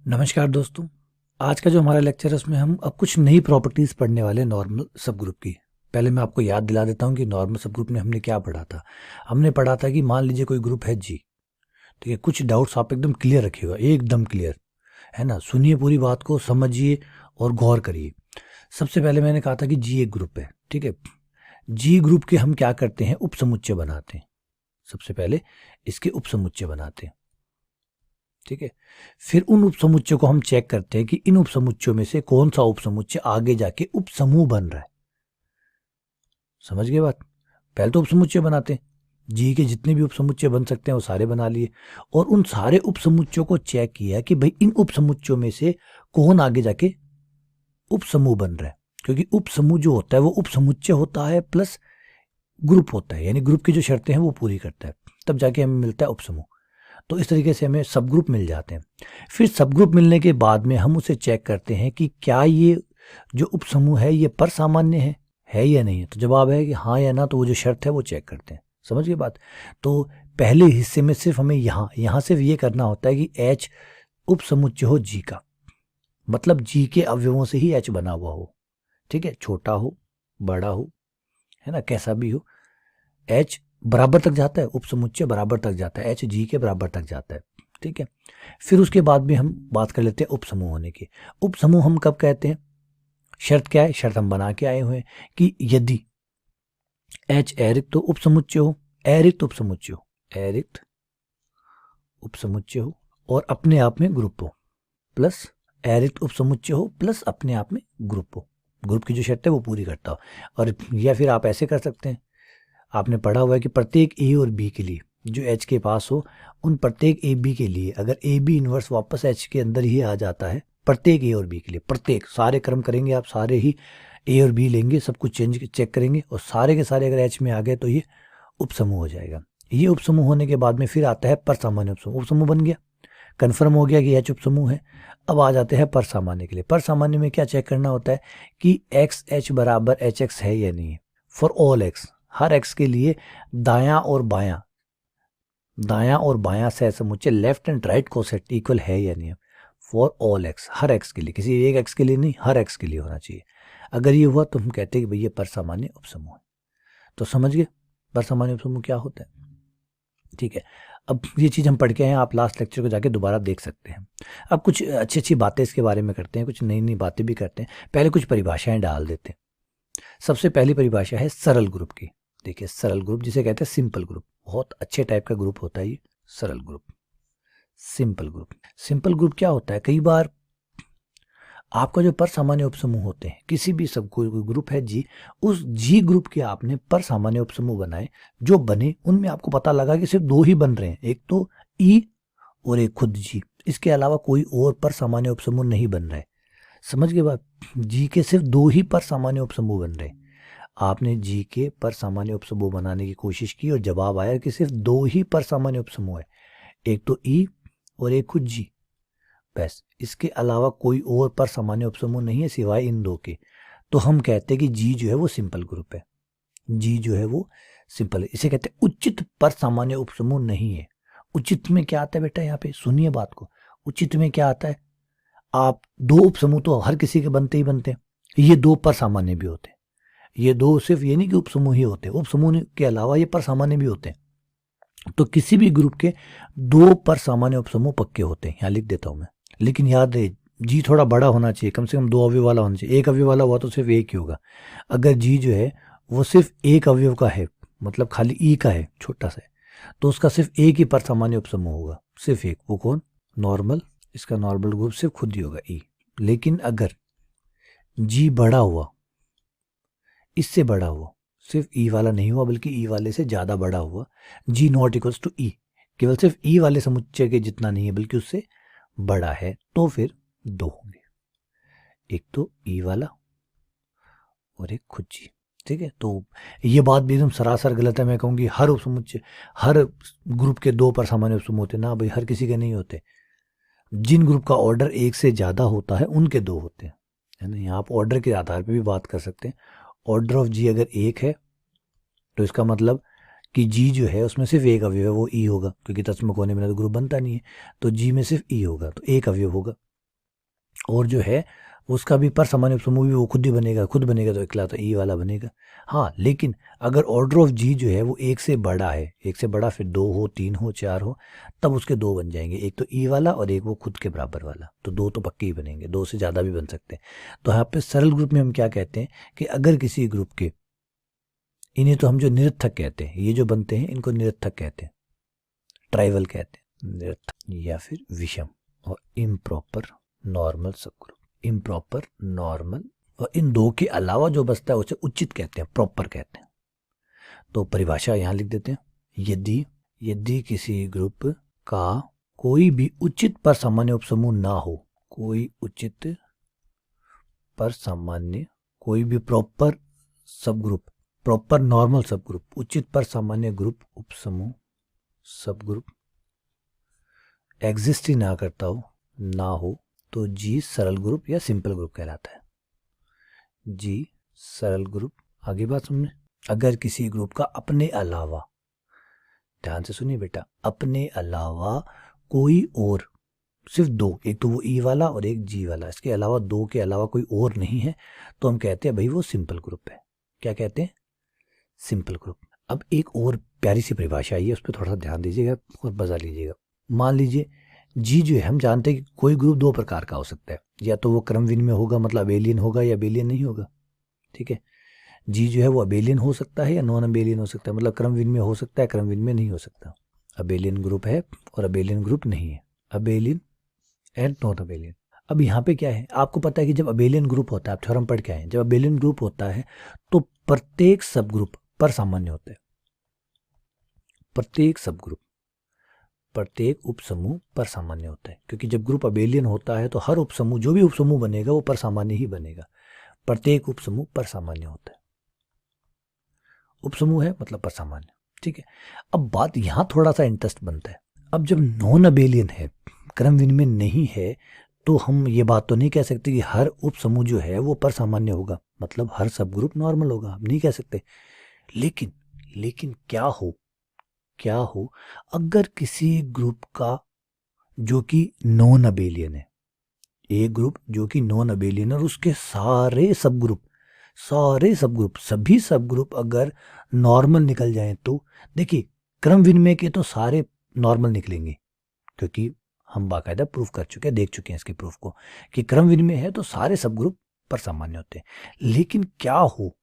नमस्कार दोस्तों। आज का जो हमारा लेक्चर है उसमें हम अब कुछ नई प्रॉपर्टीज पढ़ने वाले हैं नॉर्मल सब ग्रुप की। पहले मैं आपको याद दिला देता हूँ कि नॉर्मल सब ग्रुप में हमने क्या पढ़ा था। हमने पढ़ा था कि मान लीजिए कोई ग्रुप है जी, ठीक है। कुछ डाउट्स आप एकदम क्लियर रखिएगा, एकदम क्लियर, है ना। सुनिए, पूरी बात को समझिए और गौर करिए। सबसे पहले मैंने कहा था कि जी एक ग्रुप है, ठीक है। जी ग्रुप के हम क्या करते हैं, उपसमुच्चय बनाते हैं। सबसे पहले इसके उपसमुच्चय बनाते हैं, ठीक है। फिर उन उपसमुच्चयों को हम चेक करते हैं कि इन उपसमुच्चयों में से कौन सा उपसमुच्चय आगे जाके उपसमूह बन रहा है। समझ गए बात। पहले तो उपसमुच्चय बनाते हैं, जी के जितने भी उपसमुच्चय बन सकते हैं वो सारे बना लिए, और उन सारे उपसमुच्चयों को चेक किया कि भाई इन उपसमुच्चयों में से कौन आगे जाके उपसमूह बन रहा है। क्योंकि उपसमूह जो होता है वो उपसमुच्चय होता है प्लस ग्रुप होता है, यानी ग्रुप की जो शर्तें हैं वो पूरी करता है, तब जाके हमें मिलता है उपसमूह। तो इस तरीके से हमें सब ग्रुप मिल जाते हैं। फिर सब ग्रुप मिलने के बाद में हम उसे चेक करते हैं कि क्या ये जो उपसमूह है ये पर सामान्य है या नहीं है। तो जवाब है कि हाँ या ना, तो वो जो शर्त है वो चेक करते हैं। समझ गए बात। तो पहले हिस्से में सिर्फ हमें यहाँ सिर्फ ये करना होता है कि एच उपसमुच्चय हो जी का, मतलब जी के अवयवों से ही एच बना हुआ हो, ठीक है। छोटा हो, बड़ा हो, है ना, कैसा भी हो, एच बराबर तक जाता है, उपसमुच्चय बराबर तक जाता है, एच जी के बराबर तक जाता है, ठीक है। फिर उसके बाद में हम बात कर लेते हैं उपसमूह होने की। उपसमूह हम कब कहते हैं, शर्त क्या है, शर्त हम बना के आए हुए हैं कि यदि एच अरिक्त तो उपसमुच्चय हो, अरिक्त उपसमुच्चय हो, अरिक्त उपसमुच्चय हो और अपने आप में ग्रुप हो, प्लस अरिक्त उपसमुच्चय हो प्लस अपने आप में ग्रुप हो, ग्रुप की जो शर्त है वो पूरी करता हो। और या फिर आप ऐसे कर सकते हैं, आपने पढ़ा हुआ है कि प्रत्येक ए और बी के लिए जो एच के पास हो, उन प्रत्येक ए बी के लिए अगर ए बी इनवर्स वापस एच के अंदर ही आ जाता है, प्रत्येक ए और बी के लिए, प्रत्येक सारे क्रम करेंगे आप, सारे ही ए और बी लेंगे, सब कुछ चेक करेंगे और सारे के सारे अगर एच में आ गए तो ये उपसमूह हो जाएगा। ये उपसमूह होने के बाद में फिर आता है पर सामान्य उपसमूह। उपसमूह बन गया, कन्फर्म हो गया कि एच उपसमूह है। अब आ जाते हैं पर सामान्य के लिए। पर सामान्य में क्या चेक करना होता है कि एक्स एच बराबर एच एक्स है या नहीं है। फॉर ऑल एक्स, हर एक्स के लिए दायां और बायां सहसमुच्चय left and right coset equal है या नहीं है। फॉर ऑल एक्स, हर एक्स के लिए, किसी एक एक्स के लिए नहीं, हर एक्स के लिए होना चाहिए। अगर ये हुआ तो हम कहते हैं कि भाई ये पर सामान्य उपसमूह है। तो समझ गए पर सामान्य उपसमूह क्या होता है, ठीक है। अब ये चीज़ हम पढ़ के आए हैं, आप लास्ट लेक्चर को जाके दोबारा देख सकते हैं। अब कुछ अच्छी अच्छी बातें इसके बारे में करते हैं, कुछ नई नई बातें भी करते हैं। पहले कुछ परिभाषाएं डाल देते हैं। सबसे पहली परिभाषा है सरल ग्रुप की। देखिए, सरल ग्रुप जिसे कहते हैं सिंपल ग्रुप, बहुत अच्छे टाइप का ग्रुप होता है ये सरल group. Simple group, simple group क्या होता है, कई बार आपका जो पर सामान्य उपसमूह होते हैं, किसी भी सब कोई ग्रुप है जी, उस जी ग्रुप के आपने पर सामान्य उपसमूह बनाए, जो बने उनमें आपको पता लगा कि सिर्फ दो ही बन रहे हैं, एक तो ई और एक खुद जी, इसके अलावा कोई और पर सामान्य उपसमूह नहीं बन रहा है। समझ गए बात। जी के सिर्फ दो ही पर सामान्य उपसमूह बन रहे हैं। आपने जी के पर सामान्य उपसमूह बनाने की कोशिश की और जवाब आया कि सिर्फ दो ही पर सामान्य उपसमूह है, एक तो ई और एक खुद जी, बस। इसके अलावा कोई और पर सामान्य उपसमूह नहीं है सिवाय इन दो के। तो हम कहते हैं कि जी जो है वो सिंपल ग्रुप है, जी जो है वो सिंपल है। इसे कहते हैं उचित पर सामान्य उपसमूह नहीं है। उचित में क्या आता है बेटा, यहाँ पे सुनिए बात को। उचित में क्या आता है, आप दो उपसमूह तो हर किसी के बनते ही बनते हैं, ये दो पर सामान्य भी होते हैं। ये दो सिर्फ ये नहीं कि उपसमूह ही होते हैं, उपसमूह के अलावा ये पर सामान्य भी होते हैं। तो किसी भी ग्रुप के दो पर सामान्य उपसमूह पक्के होते हैं, यहाँ लिख देता हूं मैं। लेकिन याद रहे, जी थोड़ा बड़ा होना चाहिए, कम से कम दो अवयव वाला होना चाहिए। एक अवयव वाला हुआ तो सिर्फ एक ही होगा। अगर जी जो है वो सिर्फ एक अवयव का है, मतलब खाली ई का है, छोटा सा है, तो उसका सिर्फ एक ही पर सामान्य उपसमूह होगा, सिर्फ एक। वो कौन, नॉर्मल। इसका नॉर्मल ग्रुप सिर्फ खुद ही होगा ई। लेकिन अगर जी बड़ा हुआ, इससे बड़ा हुआ, सिर्फ ई वाला नहीं हुआ बल्कि ई वाले से ज्यादा बड़ा हुआ, जी नॉट इक्वल्स टू ई, केवल सिर्फ ई वाले समुच्चय के जितना नहीं है बल्कि उससे बड़ा है, तो फिर दो होंगे, एक तो ई वाला और एक खुद जी, ठीक है। तो ये बात भी एकदम सरासर गलत है। मैं कहूँगी हर उपसमुच्चय, हर ग्रुप के दो पर सामान्य उपसमूह होते ना भाई, हर किसी के नहीं होते। जिन ग्रुप का ऑर्डर एक से ज्यादा होता है उनके दो होते हैं, है ना। यहाँ आप ऑर्डर के आधार पर भी बात कर सकते हैं। ऑर्डर ऑफ जी अगर एक है तो इसका मतलब कि जी जो है उसमें सिर्फ एक अवयव है, वो ई होगा, क्योंकि तत्सम कोने में तो ग्रुप बनता नहीं है, तो जी में सिर्फ ई होगा तो एक अवयव होगा। और जो है उसका भी पर सामान्य उपसमूह भी वो खुद ही बनेगा, खुद बनेगा तो इकलौता ई वाला बनेगा। हाँ, लेकिन अगर ऑर्डर ऑफ जी जो है वो एक से बड़ा है, एक से बड़ा, फिर 2 हो, 3 हो, 4 हो, तब उसके 2 बन जाएंगे, एक तो ई वाला और एक वो खुद के बराबर वाला, तो 2 तो पक्के ही बनेंगे, 2 से ज़्यादा भी बन सकते हैं। तो यहाँ पे सरल ग्रुप में हम क्या कहते हैं कि अगर किसी ग्रुप के, इन्हें तो हम जो निरर्थक कहते हैं, ये जो बनते हैं इनको निरर्थक कहते हैं, ट्राइवल कहते हैं, निरर्थक या फिर विषम और इम्प्रॉपर नॉर्मल सब ग्रुप, इम्प्रॉपर नॉर्मल, और इन दो के अलावा जो बचता है उसे उचित कहते हैं, प्रॉपर कहते हैं। तो परिभाषा यहाँ लिख देते हैं, यदि किसी ग्रुप का कोई भी उचित पर सामान्य उपसमूह ना हो, कोई उचित पर सामान्य, कोई भी प्रॉपर सब ग्रुप, प्रॉपर नॉर्मल सब ग्रुप, उचित पर सामान्य ग्रुप उपसमूह सब ग्रुप एग्जिस्ट ही ना करता हो, ना हो, तो जी सरल ग्रुप या सिंपल ग्रुप कहलाता है। जी सरल ग्रुप। आगे बात समझे, अगर किसी ग्रुप का अपने अलावा, ध्यान से सुनिए बेटा, अपने अलावा कोई और, सिर्फ 2, एक तो वो ई वाला और एक जी वाला, इसके अलावा 2 के अलावा कोई और नहीं है, तो हम कहते हैं भाई वो सिंपल ग्रुप है। क्या कहते हैं? Simple group. अब एक और प्यारी सी परिभाषा आई है, उस पर थोड़ा सा ध्यान दीजिएगा और बजा लीजिएगा। मान लीजिए जी जो है, हम जानते हैं कि कोई ग्रुप 2 प्रकार का हो सकता है, या तो वो क्रम विनिमय होगा, मतलब अबेलियन होगा, या अबेलियन नहीं होगा। ठीक है, जी जो है वो अबेलियन हो सकता है या नॉन अबेलियन हो सकता है, मतलब क्रम विनिमय हो सकता है, क्रम विनिमय नहीं हो सकता। अबेलियन ग्रुप है और अबेलियन ग्रुप नहीं है, अबेलियन एंड नॉन अबेलियन। अब यहाँ पे क्या है, आपको पता है कि जब अबेलियन ग्रुप होता है, आप थ्योरम पढ़ के आए, जब अबेलियन ग्रुप होता है तो प्रत्येक सब ग्रुप पर सामान्य होता है, प्रत्येक सब ग्रुप, प्रत्येक उपसमूह पर सामान्य होता है, क्योंकि जब ग्रुप अबेलियन होता है तो हर उपसमूह, जो भी उपसमूह बनेगा वो पर सामान्य ही बनेगा, प्रत्येक उपसमूह पर सामान्य होता है। उपसमूह है मतलब पर सामान्य। ठीक है, अब बात यहाँ थोड़ा सा इंटरेस्ट बनता है। अब जब नॉन अबेलियन है, क्रम विनिमय नहीं है, तो हम ये बात तो नहीं कह सकते कि हर उपसमूह जो है वो पर सामान्य होगा, मतलब हर सब ग्रुप नॉर्मल होगा, हम नहीं कह सकते। लेकिन क्या हो अगर किसी ग्रुप का जो कि नॉन अबेलियन है, एक ग्रुप जो कि नॉन अबेलियन है, और उसके सारे सब ग्रुप, सभी सब ग्रुप अगर नॉर्मल निकल जाएं, तो देखिए क्रम विनिमय के तो सारे नॉर्मल निकलेंगे, क्योंकि हम बाकायदा प्रूफ कर चुके हैं, देख चुके हैं इसके प्रूफ को, कि क्रम विनिमय है तो सारे सब ग्रुप पर सामान्य होते हैं। लेकिन क्या हो,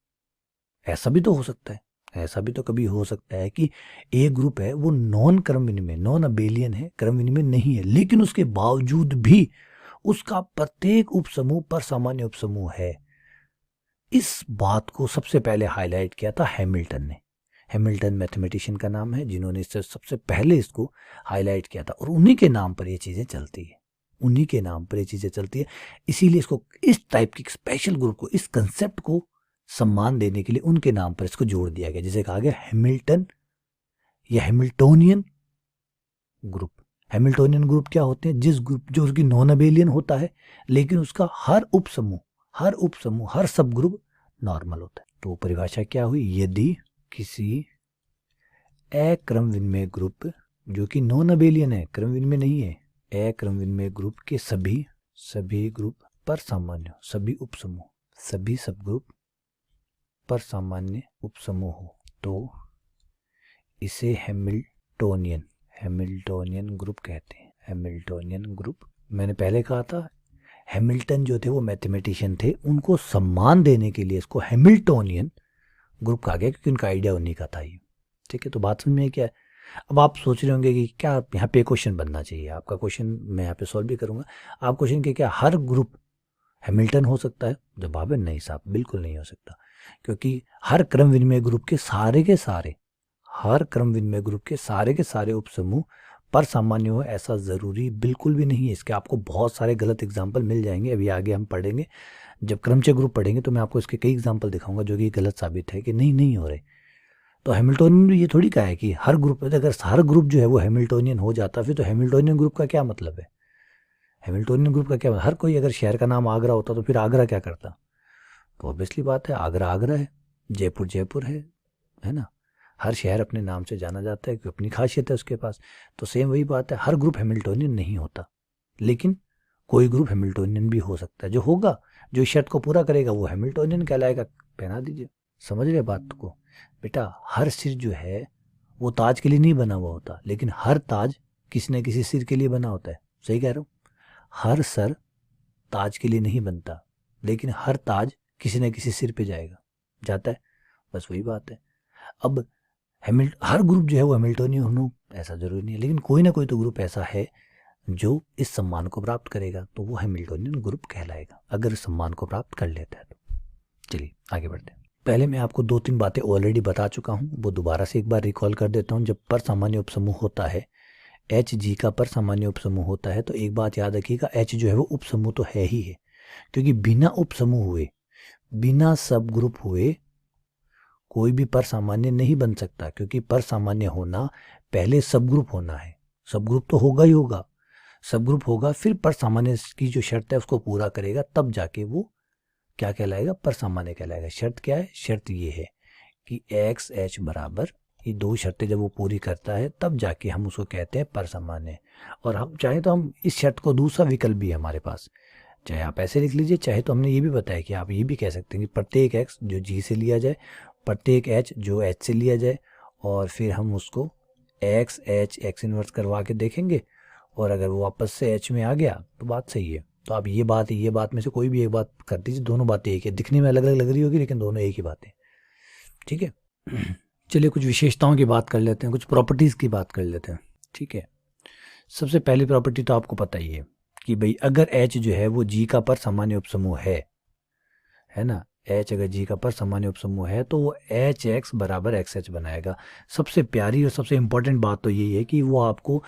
ऐसा भी तो हो सकता है, ऐसा भी तो कभी हो सकता है कि एक ग्रुप है वो नॉन क्रम विनिमय, नॉन अबेलियन है, क्रम विनिमय नहीं है, लेकिन उसके बावजूद भी उसका प्रत्येक उपसमूह पर सामान्य उपसमूह है। इस बात को सबसे पहले हाईलाइट किया था हैमिल्टन ने। हैमिल्टन मैथमेटिशियन का नाम है जिन्होंने इससे सबसे पहले इसको हाईलाइट किया था, और उन्हीं के नाम पर ये चीज़ें चलती है, उन्हीं के नाम पर ये चीज़ें चलती है। इसीलिए इसको, इस टाइप की स्पेशल ग्रुप को, इस कंसेप्ट को सम्मान देने के लिए उनके नाम पर इसको जोड़ दिया गया, जिसे कहा गया हैमिल्टन या हैमिल्टोनियन ग्रुप। हैमिल्टोनियन ग्रुप क्या होते हैं? जिस ग्रुप जो उसकी नॉन अबेलियन होता है, लेकिन उसका हर उपसमूह, हर सब ग्रुप नॉर्मल होता है। तो परिभाषा क्या हुई? यदि किसी अक्रम विनिमय ग्रुप जो कि नॉन अबेलियन है, क्रम विनिमय नहीं है, अक्रम विनिमय ग्रुप के सभी ग्रुप पर सामान्य, सभी उपसमूह, सभी सब ग्रुप पर सामान्य उपसमूह हो, तो इसे हैमिल्टोनियन ग्रुप कहते हैं। हैमिल्टोनियन ग्रुप, मैंने पहले कहा था हैमिल्टन जो थे वो मैथमेटिशियन थे, उनको सम्मान देने के लिए इसको हैमिल्टोनियन ग्रुप कहा गया, क्योंकि उनका आइडिया उन्हीं का था ये। ठीक है, तो बात समझ में क्या है? अब आप सोच रहे होंगे कि क्या यहाँ पे क्वेश्चन बनना चाहिए, आपका क्वेश्चन मैं यहाँ पे सॉल्व भी करूँगा। आप क्वेश्चन के क्या हर ग्रुप हैमिल्टन हो सकता है? जवाब है नहीं साहब, बिल्कुल नहीं हो सकता, क्योंकि हर क्रम विनिमय ग्रुप के सारे के सारे, हर क्रम विनिमय ग्रुप के सारे उपसमूह पर सामान्य हो ऐसा ज़रूरी बिल्कुल भी नहीं है। इसके आपको बहुत सारे गलत एग्जाम्पल मिल जाएंगे, अभी आगे हम पढ़ेंगे, जब क्रमचय ग्रुप पढ़ेंगे तो मैं आपको इसके कई एग्जाम्पल दिखाऊंगा जो कि गलत साबित है कि नहीं हो रहे। तो हैमिल्टोनियन ये थोड़ी कहा है कि हर ग्रुप, अगर हर ग्रुप जो है वो हैमिल्टोनियन हो जाता फिर तो हैमिल्टोनियन ग्रुप का क्या मतलब है? हैमिल्टोनियन ग्रुप का क्या मतलब? हर कोई अगर शहर का नाम आगरा होता तो फिर आगरा क्या करता? तो ऑब्वियसली बात है, आगरा आगरा है, जयपुर है ना। हर शहर अपने नाम से जाना जाता है, क्योंकि अपनी खासियत है उसके पास। तो सेम वही बात है, हर ग्रुप हैमिल्टोनियन नहीं होता, लेकिन कोई ग्रुप हैमिल्टोनियन भी हो सकता है, जो होगा, जो शर्त को पूरा करेगा वो हैमिल्टोनियन कहलाएगा। पहना दीजिए। समझ रहे बात को बेटा? हर सिर जो है वो ताज के लिए नहीं बना हुआ होता, लेकिन हर ताज किसी न किसी सिर के लिए बना होता है। सही कह रहा हूँ? हर सर ताज के लिए नहीं बनता, लेकिन हर ताज किसी न किसी सिर पे जाता है। बस वही बात है। अब हर ग्रुप जो है वो हैमिल्टोनियन हो ऐसा जरूरी नहीं है, लेकिन कोई ना कोई तो ग्रुप ऐसा है जो इस सम्मान को प्राप्त करेगा, तो वो हैमिल्टोनियन ग्रुप कहलाएगा, अगर इस सम्मान को प्राप्त कर लेता है तो। चलिए आगे बढ़ते हैं। पहले मैं आपको 2-3 बातें ऑलरेडी बता चुका हूँ, वो दोबारा से एक बार रिकॉल कर देता हूँ। जब पर सामान्य उपसमूह होता है, एच जी का पर सामान्य उपसमूह होता है, तो एक बात याद रखिएगा, एच जो है वो उपसमूह तो है ही है, क्योंकि बिना उपसमूह हुए, बिना सब ग्रुप हुए कोई भी पर सामान्य नहीं बन सकता, क्योंकि पर सामान्य होना पहले सब ग्रुप होना है। सब ग्रुप तो होगा ही होगा, सब ग्रुप होगा, फिर पर सामान्य की जो शर्त है उसको पूरा करेगा, तब जाके वो क्या कहलाएगा? पर सामान्य कहलाएगा। शर्त क्या है? शर्त ये है कि एक्स एच बराबर, ये दो शर्तें जब वो पूरी करता है तब जाके हम उसको कहते हैं पर सामान्य। और हम चाहे तो हम इस शर्त को, दूसरा विकल्प भी है हमारे पास, चाहे आप ऐसे लिख लीजिए, चाहे तो हमने ये भी बताया कि आप ये भी कह सकते हैं कि प्रत्येक एक्स जो जी से लिया जाए, प्रत्येक एच जो एच से लिया जाए, और फिर हम उसको एक्स एच एक्स इन्वर्स करवा के देखेंगे, और अगर वो वापस से एच में आ गया तो बात सही है। तो आप ये बात में से कोई भी एक बात कर दीजिए, दोनों बातें एक है, दिखने में अलग अलग लग रही होगी लेकिन दोनों एक ही बात है। ठीक है, चलिए कुछ विशेषताओं की बात कर लेते हैं, कुछ प्रॉपर्टीज़ की बात कर लेते हैं। ठीक है, सबसे पहली प्रॉपर्टी तो आपको पता ही है कि भाई अगर एच जो है वो जी का पर सामान्य उपसमूह है ना, एच अगर जी का पर सामान्य उपसमूह है तो वो एच एक्स बराबर एक्स एच बनाएगा। सबसे प्यारी और सबसे इंपॉर्टेंट बात तो यही है कि वो आपको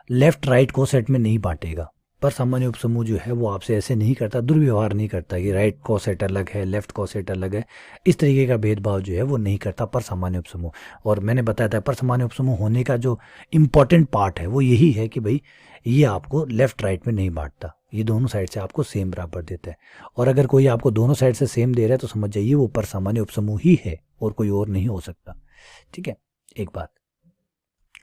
लेफ्ट राइट को सेट में नहीं बांटेगा। पर सामान्य उपसमूह जो है वो आपसे ऐसे नहीं करता, दुर्व्यवहार नहीं करता कि राइट को सेट अलग है, लेफ्ट को सेट अलग है, इस तरीके का भेदभाव जो है वो नहीं करता पर सामान्य उपसमूह। और मैंने बताया था पर सामान्य उपसमूह होने का जो इम्पॉर्टेंट पार्ट है वो यही है कि भाई ये आपको लेफ्ट राइट में नहीं बांटता, ये दोनों साइड से आपको सेम बराबर देता है। और अगर कोई आपको दोनों साइड से सेम दे रहा है तो समझ जाइए वो पर सामान्य उपसमूह ही है और कोई और नहीं हो सकता। ठीक है, एक बात।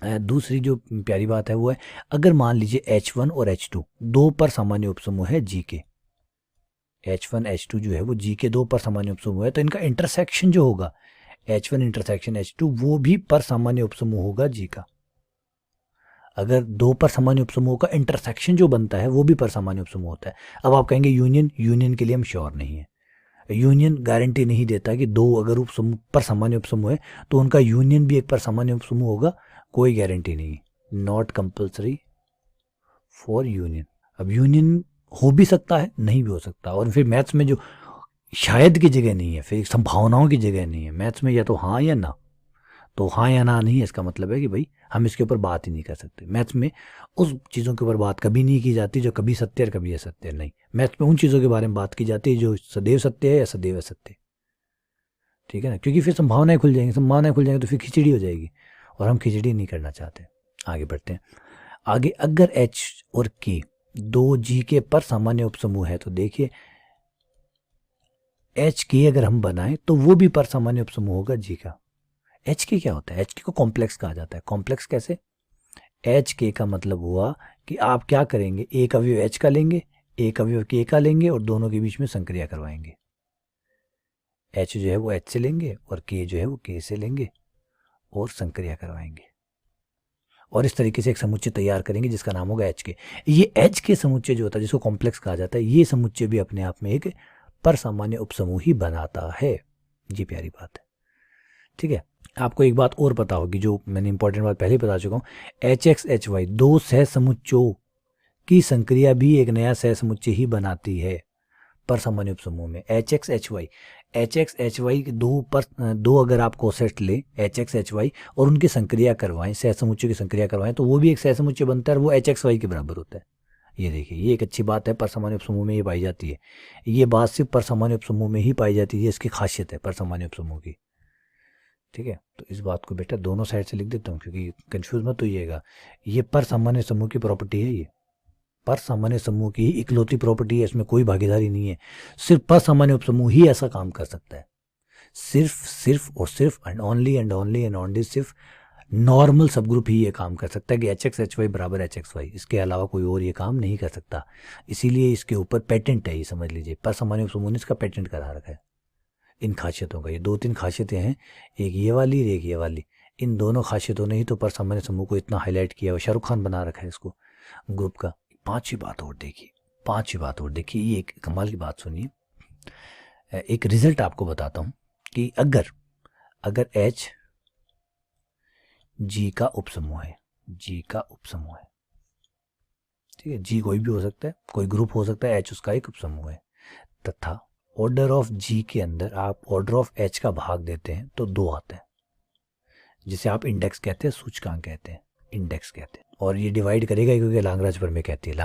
दूसरी जो प्यारी बात है वो है, अगर मान लीजिए H1 और H2 दो पर सामान्य उपसमूह है जी के, H1 H2 जो है वो जी के दो पर सामान्य उपसमूह है, तो इनका इंटरसेक्शन जो होगा H1 इंटरसेक्शन H2 वो भी पर सामान्य उपसमूह होगा जी का। अगर दो पर सामान्य उपसमूह का इंटरसेक्शन जो बनता है वो भी पर सामान्य उपसमूह होता है। अब आप कहेंगे यूनियन के लिए हम श्योर नहीं है, यूनियन गारंटी नहीं देता कि दो अगर उपसमूह पर सामान्य उपसमूह है तो उनका यूनियन भी एक पर सामान्य उपसमूह होगा, कोई गारंटी नहीं, नॉट कंपल्सरी फॉर यूनियन। अब यूनियन हो भी सकता है, नहीं भी हो सकता, और फिर मैथ्स में जो शायद की जगह नहीं है, फिर संभावनाओं की जगह नहीं है मैथ्स में, या तो हाँ या ना, तो हाँ या ना नहीं है इसका मतलब है कि भाई हम इसके ऊपर बात ही नहीं कर सकते। मैथ्स में उस चीज़ों के ऊपर बात कभी नहीं की जाती जो कभी सत्य और कभी असत्य नहीं, मैथ्स में उन चीज़ों के बारे में बात की जाती है जो सदैव सत्य है या सदैव असत्य। ठीक है ना, क्योंकि फिर संभावनाएं खुल जाएंगी तो फिर खिचड़ी हो जाएगी, और हम खिचड़ी नहीं करना चाहते। आगे बढ़ते हैं। आगे अगर H और K दो जी के पर सामान्य उपसमूह है तो देखिए HK अगर हम बनाएं तो वो भी पर सामान्य उपसमूह होगा जी का। HK क्या होता है? HK को कॉम्प्लेक्स कहा जाता है। कॉम्प्लेक्स कैसे? HK का मतलब हुआ कि आप क्या करेंगे, एक अवयव H का लेंगे, एक अवयव K का लेंगे और दोनों के बीच में संक्रिया करवाएंगे। H जो है वो H से लेंगे और K जो है वो K से लेंगे और संक्रिया करवाएंगे, और इस तरीके से एक समुच्चय तैयार करेंगे जिसका नाम होगा HK। ये HK समुच्चय जो होता है जिसको कॉम्प्लेक्स कहा जाता है, ये समुच्चय भी अपने आप में एक पर सामान्य उपसमूह ही बनाता है। जी प्यारी बात है। ठीक है, आपको एक बात और पता होगी जो मैंने इंपॉर्टेंट बात पहले ही बता चुका हूँ, HX HY दो सह समुच्चयों की संक्रिया भी एक नया सह समुच्चय ही बनाती है पर सामान्य उपसमूह में। HX HY दो अगर आप कोसेट ले HX HY और उनकी संक्रिया करवाएं, सह समुच्चय की संक्रिया करवाएं, तो वो भी एक सह समुच्चय बनता है और वो HXY के बराबर होता है। ये देखिए, ये एक अच्छी बात है, पर सामान्य उपसमूह में ये पाई जाती है। ये बात सिर्फ पर सामान्य उपसमूह में ही पाई जाती है, इसकी खासियत है पर सामान्य उपसमूह की। ठीक है, तो इस बात को बेटा दोनों साइड से लिख देता हूँ क्योंकि कंफ्यूज मत होइएगा। ये पर सामान्य समूह की प्रॉपर्टी है, ये पर सामान्य समूह की ही इकलौती प्रॉपर्टी है, इसमें कोई भागीदारी नहीं है। सिर्फ पर सामान्य उपसमूह ही ऐसा काम कर सकता है, सिर्फ और सिर्फ एंड ओनली सिर्फ नॉर्मल सब ग्रुप ही ये काम कर सकता है कि एच एक्स एच वाई बराबर एच एक्स वाई, इसके अलावा कोई और ये काम नहीं कर सकता। इसीलिए इसके ऊपर पेटेंट है, ये समझ लीजिए, परसामान्य उपसमूह ने इसका पेटेंट करा रखा है इन खासियतों का। ये 2-3 खासियतें हैं, एक ये वाली और एक ये वाली। इन दोनों खासियतों ने ही तो परसामान्य समूह को इतना हाईलाइट किया हुआ, शाहरुख खान बना रखा है इसको ग्रुप का। पांचवी बात और देखिए, ये एक कमाल की बात सुनिए। एक रिजल्ट आपको बताता हूं कि अगर एच जी का उपसमूह है, ठीक है, जी कोई भी हो सकता है, कोई ग्रुप हो सकता है, एच उसका एक उपसमूह है, तथा ऑर्डर ऑफ जी के अंदर आप ऑर्डर ऑफ एच का भाग देते हैं तो 2 आता है, जिसे आप इंडेक्स कहते हैं, सूचकांक कहते हैं, इंडेक्स कहते हैं। और ये डिवाइड करेगा क्योंकि लांग्राज प्रमेय कहती है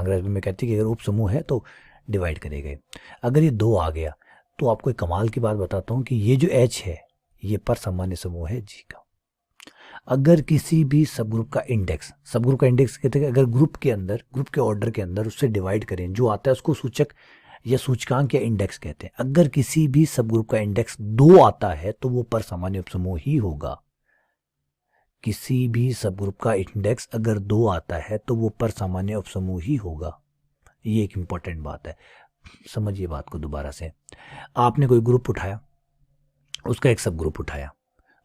कि अगर उपसमूह है तो डिवाइड करेगा। अगर ये 2 आ गया तो आपको एक कमाल की बात बताता हूँ कि ये जो एच है ये परसामान्य समूह है जी का। अगर किसी भी सब ग्रुप का इंडेक्स कहते हैं, अगर ग्रुप के ऑर्डर के अंदर उससे डिवाइड करें, जो आता है उसको सूचक या सूचकांक या इंडेक्स कहते हैं। अगर किसी भी सब ग्रुप का इंडेक्स 2 आता है तो वो परसामान्य उपसमूह ही होगा। किसी भी सब ग्रुप का इंडेक्स अगर 2 आता है तो वो परसामान्य उपसमूह ही होगा। ये एक इंपॉर्टेंट बात है, समझिए बात को दोबारा से। आपने कोई ग्रुप उठाया, उसका एक सब ग्रुप उठाया,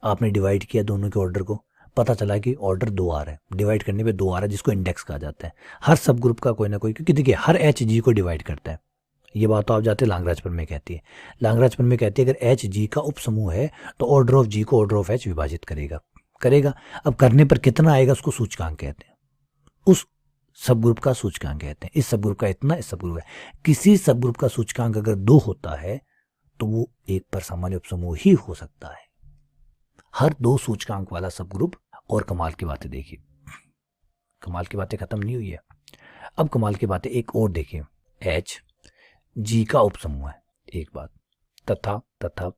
आपने डिवाइड किया दोनों के ऑर्डर को, पता चला कि ऑर्डर 2 आ रहा है, डिवाइड करने पे 2 आ रहा है, जिसको इंडेक्स कहा जाता है। हर सब ग्रुप का कोई ना कोई, क्योंकि देखिए हर एच जी को डिवाइड करता है, ये बात तो आप जाते लांग्राज प्रमेय कहती है। अगर एच जी का उपसमूह है तो ऑर्डर ऑफ जी को ऑर्डर ऑफ एच विभाजित करेगा। अब करने पर कितना आएगा उसको सूचकांक कहते हैं, उस सब ग्रुप का सूचकांक कहते हैं। इस सब ग्रुप का इतना, इस सब ग्रुप का, किसी सब ग्रुप का सूचकांक अगर 2 होता है तो वो एक परसामान्य उपसमूह ही हो सकता है, हर 2 सूचकांक वाला सब ग्रुप। और कमाल की बातें देखिए, कमाल की बातें खत्म नहीं हुई है, अब कमाल की बातें एक और देखिए। एच जी का उपसमूह है, एक बात, तथा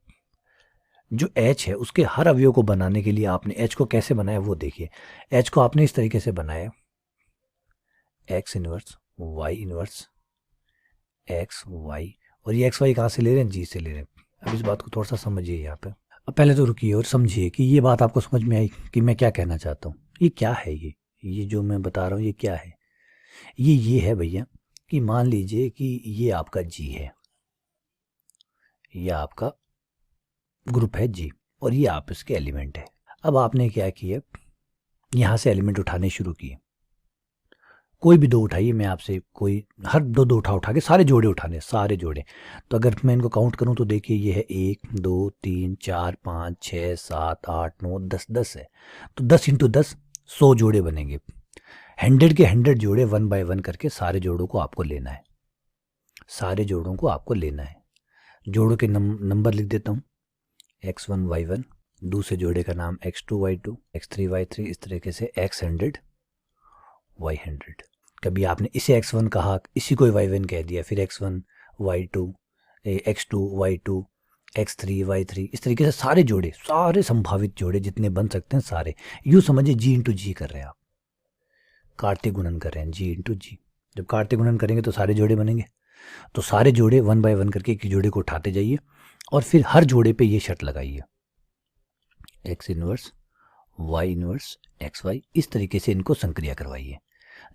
जो एच है उसके हर अवयव को बनाने के लिए आपने एच को कैसे बनाया वो देखिए। एच को आपने इस तरीके से बनाया, x inverse y inverse x y, और ये एक्स वाई कहाँ से ले रहे हैं, जी से ले रहे हैं। अब इस बात को थोड़ा सा समझिए यहाँ पे। अब पहले तो रुकिए और समझिए कि ये बात आपको समझ में आई कि मैं क्या कहना चाहता हूँ। ये क्या है, ये जो मैं बता रहा हूँ ये क्या है, ये है भैया कि मान लीजिए कि ये आपका जी है, ये आपका ग्रुप है जी, और ये आप इसके एलिमेंट है। अब आपने क्या किया, यहाँ से एलिमेंट उठाने शुरू किए, कोई भी 2 उठाइए, मैं आपसे कोई हर 2 उठा के सारे जोड़े उठाने, सारे जोड़े। तो अगर मैं इनको काउंट करूं तो देखिए ये है 1 2 3 4 5 6 7 8 9 10 है, तो 10 × 10 100 जोड़े बनेंगे। 100 के 100 जोड़े 1 बाय 1 करके सारे जोड़ों को आपको लेना है, जोड़ों के नंबर लिख देता हूँ, x1 y1, दूसरे जोड़े का नाम x2 y2, x3 y3, इस तरीके से x100 y100। कभी आपने इसे x1 कहा, इसी को y1 कह दिया, फिर x1 y2 x2 y2 x3 y3, इस तरीके से सारे जोड़े, सारे संभावित जोड़े जितने बन सकते हैं सारे, यूँ समझिए जी × जी कर रहे हैं आप, कार्तीय गुणन कर रहे हैं जी × जी। जब कार्तीय गुणन करेंगे तो सारे जोड़े बनेंगे, तो सारे जोड़े 1 बाय 1 करके एक जोड़े को उठाते जाइए और फिर हर जोड़े पे ये शर्त लगाइए, x inverse y inverse x y, इस तरीके से इनको संक्रिया करवाइए।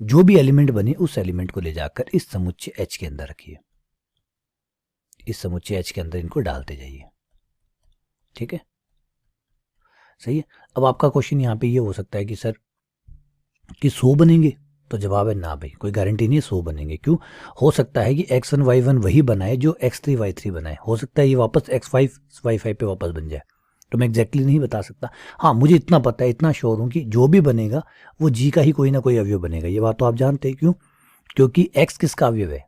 जो भी एलिमेंट बने उस एलिमेंट को ले जाकर इस समुच्चय एच के अंदर रखिए, इस समुच्चय एच के अंदर इनको डालते जाइए, ठीक है, सही है। अब आपका क्वेश्चन यहाँ पे ये हो सकता है कि सर कि 100 बनेंगे, तो जवाब है ना भाई, कोई गारंटी नहीं है 100 बनेंगे। क्यों? हो सकता है कि x1 y1 वही बनाए जो x3 y3 बनाए, हो सकता है ये वापस x5 y5 पे वापस बन जाए, तो मैं एग्जैक्टली नहीं बता सकता। हाँ, मुझे इतना पता है, इतना श्योर हूँ कि जो भी बनेगा वो जी का ही कोई ना कोई अवयव बनेगा, ये बात तो आप जानते हैं। क्यों? क्योंकि x किसका अवयव है,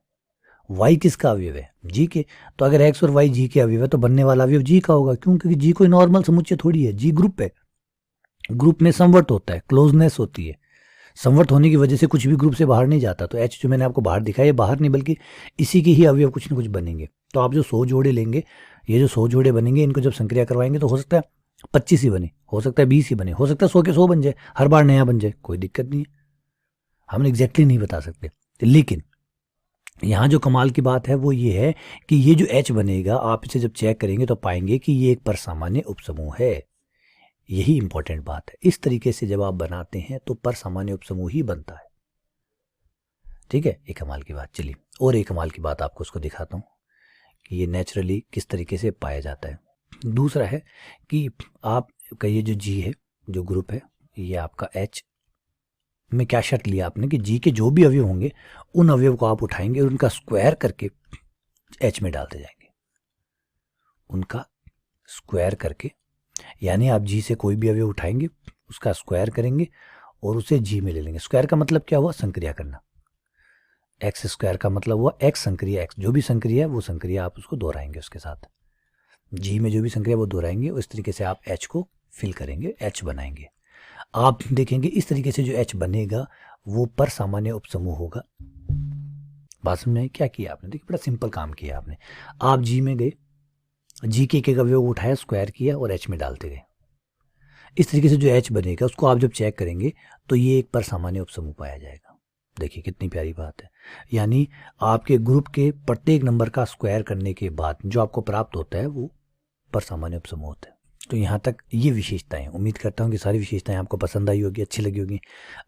y किसका अवयव है, जी के। तो अगर x और y जी के अवयव है तो बनने वाला अवयव जी का होगा। क्यों? क्योंकि जी कोई नॉर्मल समुच्चय थोड़ी है, जी ग्रुप है, ग्रुप में समवर्त होता है, क्लोजनेस होती है, समवर्त होने की वजह से कुछ भी ग्रुप से बाहर नहीं जाता। तो एच जो मैंने आपको बाहर दिखाया, ये बाहर नहीं बल्कि इसी के ही अवयव कुछ ना कुछ बनेंगे। तो आप जो 100 जोड़े लेंगे, ये जो 100 जोड़े बनेंगे, इनको जब संक्रिया करवाएंगे तो हो सकता है 25 ही बने, हो सकता है 20 ही बने, हो सकता है 100 के 100 बन जाए, हर बार नया बन जाए, कोई दिक्कत नहीं है, हम एग्जैक्टली नहीं बता सकते। लेकिन यहाँ जो कमाल की बात है वो ये है कि ये जो एच बनेगा, आप इसे जब चेक करेंगे तो पाएंगे कि ये एक परसामान्य उपसमूह है, यही इंपॉर्टेंट बात है। इस तरीके से जब आप बनाते हैं तो पर सामान्य उपसमूह ही बनता है। ठीक है, एक कमाल की बात। चलिए और एक कमाल की बात आपको उसको दिखाता हूँ कि ये नेचुरली किस तरीके से पाया जाता है। दूसरा है कि आपका ये जो जी है, जो ग्रुप है, ये आपका एच में क्या शर्त लिया आपने कि जी के जो भी अवयव होंगे उन अवयव को आप उठाएंगे और उनका स्क्वायर करके एच में डालते जाएंगे। उनका स्क्वायर करके, यानी आप जी से कोई भी अवयव उठाएंगे, उसका स्क्वायर करेंगे और उसे जी में ले लेंगे। स्क्वायर का मतलब क्या हुआ? संक्रिया करना। एक्स स्क्वायर का मतलब हुआ एक्स संक्रिया एक्स, जो भी संक्रिया है वो संक्रिया आप उसको दोहराएंगे उसके साथ। जी में जो भी संक्रिया वो दोहराएंगे, उस तरीके से आप एच को फिल करेंगे, एच बनाएंगे। आप देखेंगे इस तरीके से जो एच बनेगा वो पर सामान्य उपसमूह होगा। बात में क्या किया आपने? देखिए बड़ा सिंपल काम किया आपने। आप जी में गए, जी के एक अवयव उठाया, स्क्वायर किया और एच में डालते गए। इस तरीके से जो एच बनेगा उसको आप जब चेक करेंगे तो ये एक पर सामान्य उपसमूह पाया जाएगा। देखिए कितनी प्यारी बात है। यानी आपके ग्रुप के प्रत्येक नंबर का स्क्वायर करने के बाद जो आपको प्राप्त होता है वो पर सामान्य उपसमूह होता है। तो यहाँ तक ये विशेषताएं, उम्मीद करता हूँ कि सारी विशेषताएं आपको पसंद आई होगी, अच्छी लगी होगी।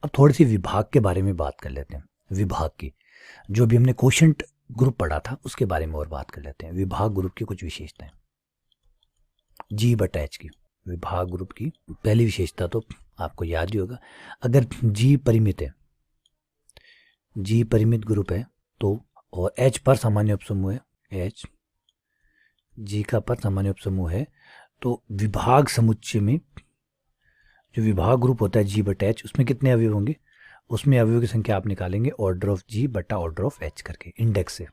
अब थोड़ी सी विभाग के बारे में बात कर लेते हैं। विभाग की, जो भी हमने कोशेंट ग्रुप पढ़ा था उसके बारे में और बात कर लेते हैं। विभाग ग्रुप की कुछ विशेषताएं। जी बटा एच की, विभाग ग्रुप की पहली विशेषता तो आपको याद ही होगा, अगर जी परिमित है, जी परिमित ग्रुप है तो, और एच पर सामान्य उपसमूह है, एच जी का पर सामान्य उपसमूह है, तो विभाग समुच्चय में जो विभाग ग्रुप होता है जी बटा एच, उसमें कितने अवयव होंगे? उसमें अवयव की संख्या आप निकालेंगे ऑर्डर ऑफ जी बटा ऑर्डर ऑफ एच करके, इंडेक्स से।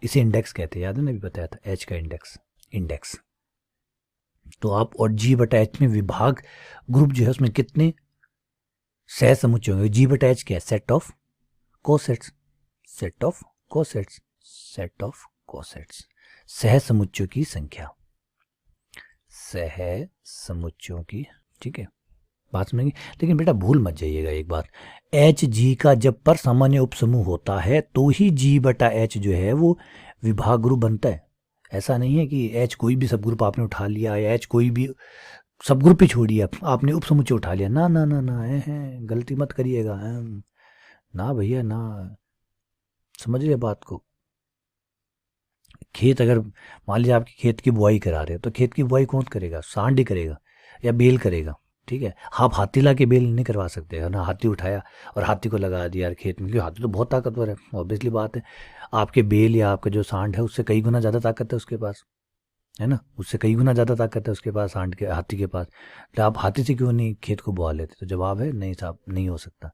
इसे इंडेक्स कहते हैं, याद है ना, अभी बताया था, एच का इंडेक्स, इंडेक्स। तो आप और जी बटा एच में विभाग ग्रुप जो है उसमें कितने सह समुच्चय होंगे? जी बटा एच क्या है? Set of cosets, set of cosets, set of cosets, सह समुच्चयों की संख्या, सह समुच्चयों की। ठीक है, बात समझेंगे। लेकिन बेटा भूल मत जाइएगा एक बात, एच जी का जब पर सामान्य उपसमूह होता है तो ही जी बटा एच जो है वो विभाग ग्रुप बनता है। ऐसा नहीं है कि एच कोई भी सब ग्रुप आपने उठा लिया या एच कोई भी सब ग्रुप ही छोड़िए आपने उपसमुच्चय उठा लिया। ना ना ना ना, है गलती मत करिएगा, ना भैया ना, समझिए बात को। खेत, अगर मान लीजिए आपके खेत की बुआई करा रहे हैं तो खेत की बुआई कौन करेगा? सांड ही करेगा या बेल करेगा। ठीक है, आप हाथी ला के बेल नहीं करवा सकते है ना, हाथी उठाया और हाथी को लगा दिया यार खेत में, क्योंकि हाथी तो बहुत ताकतवर है, ऑब्वियसली बात है। आपके बेल या आपका जो सांड है उससे कई गुना ज़्यादा ताकत है उसके पास, है ना, उससे कई गुना ज़्यादा ताकत है उसके पास, सांड के, हाथी के पास। तो आप हाथी से क्यों नहीं खेत को बुआ लेते? तो जवाब है नहीं साहब, नहीं हो सकता।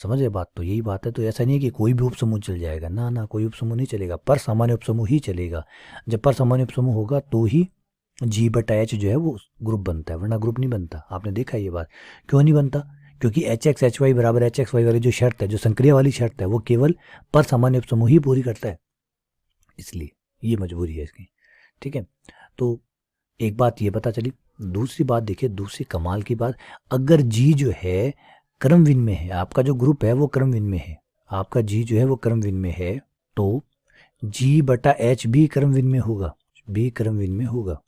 समझ बात, तो यही बात है। तो ऐसा नहीं है कि कोई भी उपसमूह चल जाएगा, ना ना, कोई उपसमूह नहीं चलेगा, पर सामान्य उपसमूह ही चलेगा। जब पर सामान्य उपसमूह होगा तो ही जी बटा एच जो है वो ग्रुप बनता है, वरना ग्रुप नहीं बनता। आपने देखा ये बात, क्यों नहीं बनता? क्योंकि एच एक्स एच वाई बराबर एच एक्स वाई वाली जो शर्त है, जो संक्रिया वाली शर्त है, वो केवल पर सामान्य उपसमूह ही पूरी करता है, इसलिए ये मजबूरी है इसकी। ठीक है, तो एक बात ये पता चली। दूसरी बात देखिए, दूसरी कमाल की बात, अगर जी जो है क्रमविन में है, आपका जो ग्रुप है वो क्रमविन में है, आपका जी जो है वो क्रमविन में है, तो जी बटा एच भी क्रमविन में होगा, भी क्रमविन में होगा।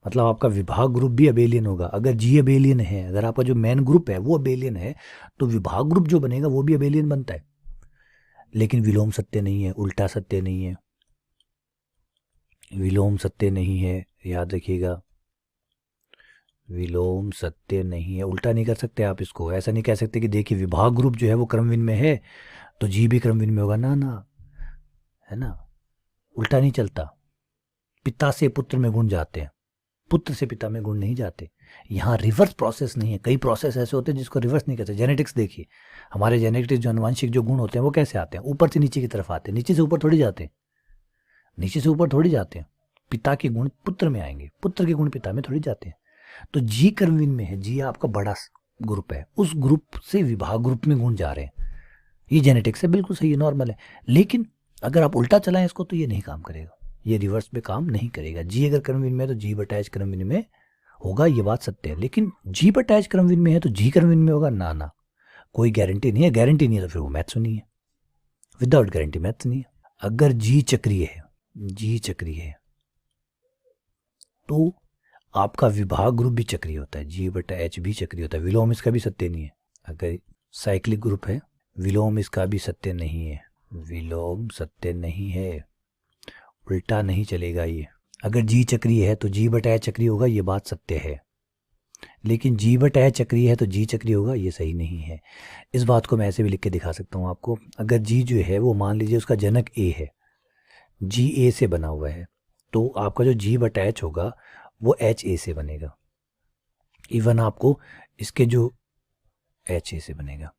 मतलब आपका विभाग ग्रुप भी अबेलियन होगा। अगर जी अबेलियन है, अगर आपका जो मेन ग्रुप है वो अबेलियन है, तो विभाग ग्रुप जो बनेगा वो भी अबेलियन बनता है। लेकिन विलोम सत्य नहीं है, उल्टा सत्य नहीं है, विलोम सत्य नहीं है, याद रखिएगा, विलोम सत्य नहीं है। उल्टा नहीं कर सकते आप इसको, ऐसा नहीं कह सकते कि देखिए विभाग ग्रुप जो है वो क्रमविन में है तो जी भी क्रमविन में होगा, ना ना, है ना, उल्टा नहीं चलता। पिता से पुत्र में गुण जाते हैं, पुत्र से पिता में गुण नहीं जाते। यहाँ रिवर्स प्रोसेस नहीं है। कई प्रोसेस ऐसे होते हैं जिसको रिवर्स नहीं करते। जेनेटिक्स देखिए, हमारे जेनेटिक्स जो अनुवांशिक जो गुण होते हैं वो कैसे आते हैं? ऊपर से नीचे की तरफ आते हैं, नीचे से ऊपर थोड़ी जाते हैं, नीचे से ऊपर थोड़ी जाते हैं। पिता के गुण पुत्र में आएंगे, पुत्र के गुण पिता में थोड़ी जाते हैं। तो जी क्रमविन में है, जी आपका बड़ा ग्रुप है, उस ग्रुप से विभाग ग्रुप में गुण जा रहे हैं, ये जेनेटिक्स है, बिल्कुल सही है, नॉर्मल है। लेकिन अगर आप उल्टा चलाएं इसको तो ये नहीं काम करेगा, ये रिवर्स में काम नहीं करेगा। जी अगर क्रमविन में है तो जी बटा एच क्रमविन में होगा, ये बात सत्य है। लेकिन जी बटा एच क्रमविन में है तो जी क्रमविन में होगा, ना ना, कोई गारंटी नहीं है। गारंटी नहीं है तो फिर वो मैथ्स नहीं है, विदाउट गारंटी मैथ्स नहीं है। अगर जी चक्रीय है, जी चक्रीय है, तो आपका विभाग ग्रुप भी चक्रीय होता है, G/H भी चक्रीय होता है, विलोम इसका भी सत्य नहीं है। अगर साइक्लिक ग्रुप है, विलोम इसका भी सत्य नहीं है, विलोम सत्य नहीं है, उल्टा नहीं चलेगा ये। अगर G चक्रीय है तो G/H चक्रीय होगा, ये बात सत्य है। लेकिन G/H चक्रीय है तो G चक्रीय होगा, ये सही नहीं है। इस बात को मैं ऐसे भी लिख के दिखा सकता हूँ आपको। अगर G जो है वो मान लीजिए उसका जनक A है, G A से बना हुआ है, तो आपका जो G/H होगा वो HA से बनेगा। इवन आपको इसके जो HA से बनेगा।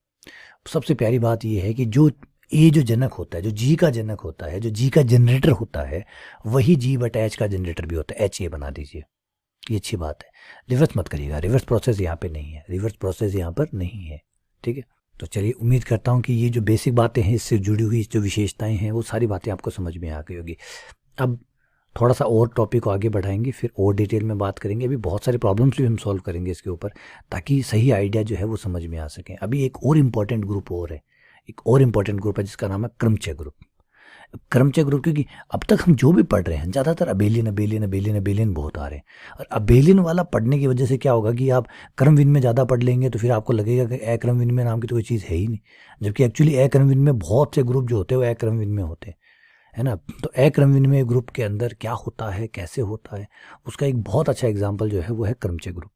सबसे प्यारी बात यह है कि जो ए जो जनक होता है, जो जी का जनक होता है, जो जी का जनरेटर होता है, वही G/H का जनरेटर भी होता है। HA बना दीजिए, ये अच्छी बात है। रिवर्स मत करिएगा, रिवर्स प्रोसेस यहाँ पे नहीं है, रिवर्स प्रोसेस यहाँ पर नहीं है, ठीक है। तो चलिए, उम्मीद करता हूँ कि ये जो बेसिक बातें हैं, इससे जुड़ी हुई जो विशेषताएं हैं, वो सारी बातें आपको समझ में आ गई होगी। अब थोड़ा सा और टॉपिक को आगे बढ़ाएंगे, फिर और डिटेल में बात करेंगे। अभी बहुत सारे प्रॉब्लम्स भी हम सॉल्व करेंगे इसके ऊपर, ताकि सही आइडिया जो है वो समझ में आ सके। अभी एक और इम्पॉर्टेंट ग्रुप और है, एक और इम्पॉर्टेंट ग्रुप है जिसका नाम है क्रमचय ग्रुप। क्रमचय ग्रुप, क्योंकि अब तक हम जो भी पढ़ रहे हैं ज़्यादातर अबेलियन अबेलियन अबेलियन अबेलियन बहुत आ रहे हैं। और अबेलियन वाला पढ़ने की वजह से क्या होगा कि आप क्रमविन में ज़्यादा पढ़ लेंगे तो फिर आपको लगेगा कि अक्रमविन में नाम की तो कोई चीज़ है ही नहीं, जबकि एक्चुअली अक्रमविन में बहुत से ग्रुप जो होते हैं वो अक्रमविन में होते हैं, है ना। तो अक्रमविन में ग्रुप के अंदर क्या होता है, कैसे होता है, उसका एक बहुत अच्छा एग्जाम्पल जो है वो है क्रमचय ग्रुप।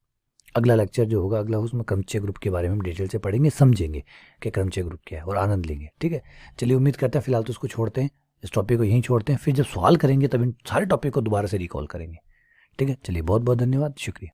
अगला लेक्चर जो होगा अगला, उसमें क्रमचय ग्रुप के बारे में हम डिटेल से पढ़ेंगे, समझेंगे कि क्रमचय ग्रुप क्या है और आनंद लेंगे, ठीक है। चलिए, उम्मीद करते हैं फिलहाल तो इसको छोड़ते हैं, इस टॉपिक को यहीं छोड़ते हैं। फिर जब सवाल करेंगे तब इन सारे टॉपिक को दोबारा से रिकॉल करेंगे, ठीक है। चलिए, बहुत बहुत धन्यवाद, शुक्रिया।